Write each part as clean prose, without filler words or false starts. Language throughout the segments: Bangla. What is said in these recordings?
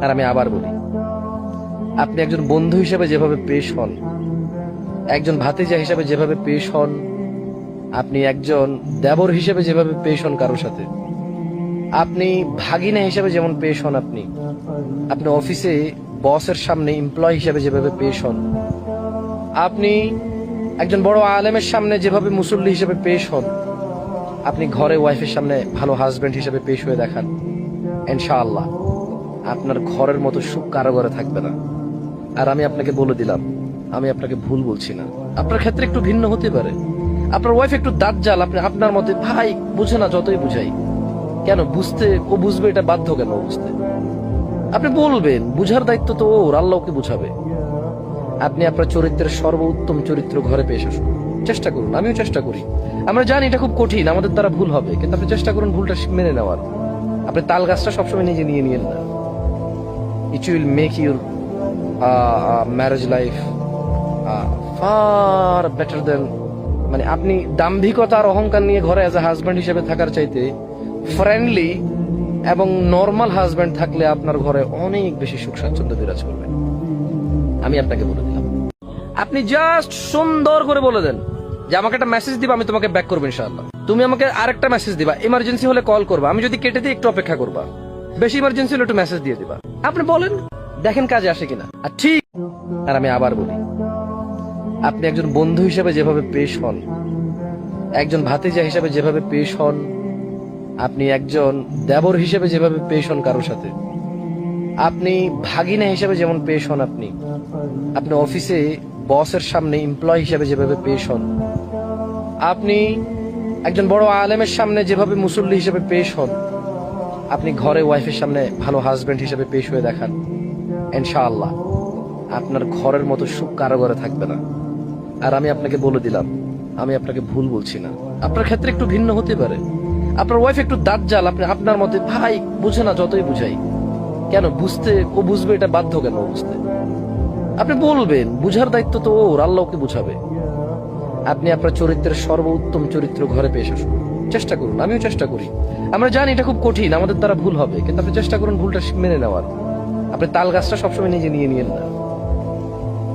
আর আমি আবার বলি, আপনি একজন বন্ধু হিসেবে যেভাবে পেশ হন, একজন ভাতিজা হিসেবে যেভাবে পেশ হন, আপনি একজন দেবর হিসেবে যেভাবে পেশ হন কারোর সাথে, আপনি ভাগিনা হিসেবে যেমন পেশ হন, আপনি অফিসে বসের সামনে এমপ্লয় হিসেবে যেভাবে পেশ হন, আপনি একজন বড় আলেমের সামনে যেভাবে মুসল্লি হিসেবে পেশ হন, আপনি ঘরে ওয়াইফের সামনে ভালো হাজবেন্ড হিসেবে পেশ হয়ে দেখান, ইনশাআল্লাহ আপনার ঘরের মতো সুখ কারো ঘরে থাকবে না। আর আমি আপনাকে বলে দিলাম, আমি আপনাকে ভুল বলছি না। আপনার ক্ষেত্রে একটু ভিন্ন হতে পারে, আপনার ওয়াইফ একটু দাজ্জাল, আপনি আপনার মতে ভাই বুঝে না, যতই বুঝাই কেন বুঝতে, ও বুঝবে এটা বাধ্য কেন বুঝতে? আপনি বলবেন, বুঝার দায়িত্ব তো ওর, আল্লাহ ওকে বুঝাবে। আপনি আপনার চরিত্রের সর্বোত্তম চরিত্র ঘরে পেশ আসুন, চেষ্টা করুন, আমিও চেষ্টা করি। আমরা জানি এটা খুব কঠিন, আমাদের দ্বারা ভুল হবে, কিন্তু আপনি চেষ্টা করুন ভুলটা মেনে নেওয়ার। আপনি তাল গাছটা সবসময় নিজে নিয়ে নিয়েন না। It will make your marriage life far better দেন, মানে আপনি দাম্ভিকতা আর অহংকার নিয়ে ঘরে অ্যাজ এ হাজব্যান্ড হিসেবে থাকার চাইতে ফ্রেন্ডলি এবং নর্মাল হাজব্যান্ড থাকলে আপনার ঘরে অনেক বেশি সুখ স্বাচ্ছন্দ্য বিরাজ করবে। আমি আপনাকে বলে দিলাম, আপনি জাস্ট সুন্দর করে বলে দেন যে আমাকে একটা মেসেজ দিবা, আমি তোমাকে ব্যাক করবো ইনশাআল্লাহ। তুমি আমাকে আরেকটা মেসেজ দিবা, ইমার্জেন্সি হলে কল করবা, আমি যদি কেটে দিই একটু অপেক্ষা করবা, বেশি ইমার্জেন্সি হলে একটু মেসেজ দিয়ে দিবা। আপনি বলেন, দেখেন কাজে আসে কিনা। আর ঠিক, আর আমি আবার বলি, আপনি একজন বন্ধু হিসেবে যেভাবে পেশ হন, একজন ভাতিজা হিসেবে যেভাবে পেশ হন, আপনি একজন দেবর হিসেবে যেভাবে পেশ হন কারোর সাথে, আপনি ভাগিনা হিসেবে যেমন পেশ হন, আপনি অফিসে বসের সামনে এমপ্লয় হিসেবে যেভাবে পেশ হন, আপনি একজন বড় আলেমের সামনে যেভাবে মুসল্লি হিসেবে পেশ হন, আপনি ঘরে ওয়াইফের সামনে ভালো হাজবেন্ড হিসেবে পেশ হয়ে দেখান, ইনশাআল্লাহ আপনার ঘরের মতো সুখ কারো ঘরে থাকবে না। আর আমি আপনাকে বলে দিলাম, আমি আপনাকে ভুল বলছি না। আপনার ক্ষেত্রে একটু ভিন্ন হতে পারে, আপনার ওয়াইফ একটু দাজ্জাল, আপনি আপনার মতে ভাই বুঝে না, যতই বুঝাই কেন বুঝতে, ও বুঝবে এটা বাধ্য কেন বুঝতে? আপনি বলবেন, বুঝার দায়িত্ব তো ওর, আল্লাহ ওকে বুঝাবে। আপনি আপনার চরিত্রের সর্বোত্তম চরিত্র ঘরে পেশ আসুন, চেষ্টা করুন, আমিও চেষ্টা করি। আমরা জানি এটা খুব কঠিন, আমাদের দ্বারা ভুল হবে, কিন্তু আপনি চেষ্টা করুন ভুলটা মেনে নেওয়ার। আপনি তাল গাছটা সবসময় নিজে নিয়ে নিয়েন না।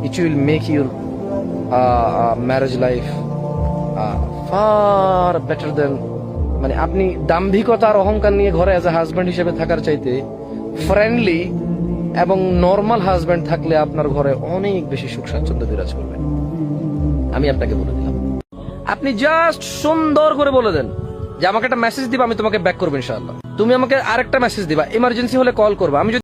It will make your marriage life far better দেন, মানে আপনি দাম্ভিকতা আর অহংকার নিয়ে ঘরে অ্যাজ এ হাজব্যান্ড হিসেবে থাকার চাইতে ফ্রেন্ডলি এবং নর্মাল হাজব্যান্ড থাকলে আপনার ঘরে অনেক বেশি সুখ স্বাচ্ছন্দ্য বিরাজ করবে। আমি আপনাকে বলে দিলাম, আপনি জাস্ট সুন্দর করে বলে দেন যে আমাকে একটা মেসেজ দিবা, আমি তোমাকে ব্যাক করবো ইনশাআল্লাহ। তুমি আমাকে আরেকটা মেসেজ দিবা, ইমার্জেন্সি হলে কল করবা, আমি